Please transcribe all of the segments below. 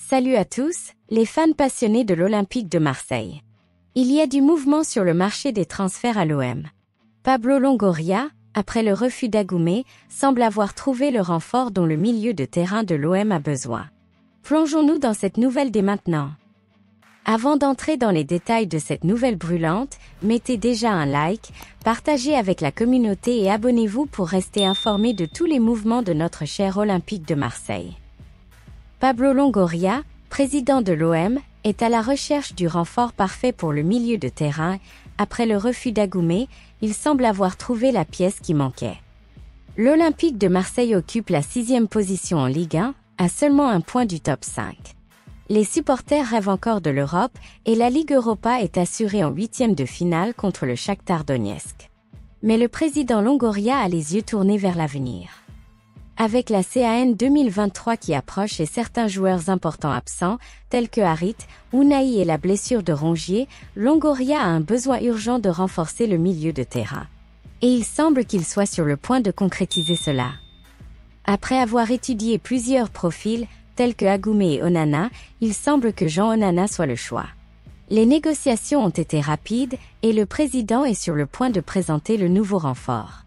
Salut à tous, les fans passionnés de l'Olympique de Marseille. Il y a du mouvement sur le marché des transferts à l'OM. Pablo Longoria, après le refus d'Agoumé, semble avoir trouvé le renfort dont le milieu de terrain de l'OM a besoin. Plongeons-nous dans cette nouvelle dès maintenant. Avant d'entrer dans les détails de cette nouvelle brûlante, mettez déjà un like, partagez avec la communauté et abonnez-vous pour rester informé de tous les mouvements de notre cher Olympique de Marseille. Pablo Longoria, président de l'OM, est à la recherche du renfort parfait pour le milieu de terrain. Après le refus d'Agoumé, il semble avoir trouvé la pièce qui manquait. L'Olympique de Marseille occupe la 6e position en Ligue 1, à seulement un point du top 5. Les supporters rêvent encore de l'Europe et la Ligue Europa est assurée en 8e de finale contre le Shakhtar Donetsk. Mais le président Longoria a les yeux tournés vers l'avenir. Avec la CAN 2023 qui approche et certains joueurs importants absents, tels que Harit, Unai et la blessure de Rongier, Longoria a un besoin urgent de renforcer le milieu de terrain. Et il semble qu'il soit sur le point de concrétiser cela. Après avoir étudié plusieurs profils, tels que Agoumé et Onana, il semble que Jean Onana soit le choix. Les négociations ont été rapides et le président est sur le point de présenter le nouveau renfort.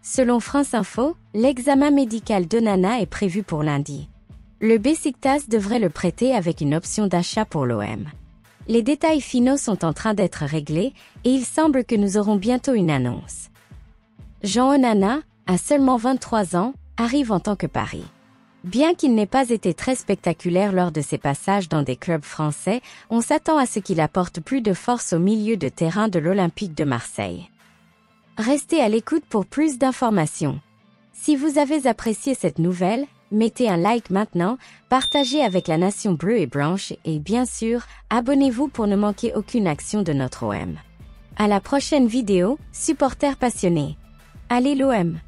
Selon France Info, l'examen médical d'Onana est prévu pour lundi. Le Beşiktaş devrait le prêter avec une option d'achat pour l'OM. Les détails finaux sont en train d'être réglés et il semble que nous aurons bientôt une annonce. Jean Onana, à seulement 23 ans, arrive en tant que pari. Bien qu'il n'ait pas été très spectaculaire lors de ses passages dans des clubs français, on s'attend à ce qu'il apporte plus de force au milieu de terrain de l'Olympique de Marseille. Restez à l'écoute pour plus d'informations. Si vous avez apprécié cette nouvelle, mettez un like maintenant, partagez avec la nation bleue et blanche et bien sûr, abonnez-vous pour ne manquer aucune action de notre OM. À la prochaine vidéo, supporters passionnés. Allez l'OM!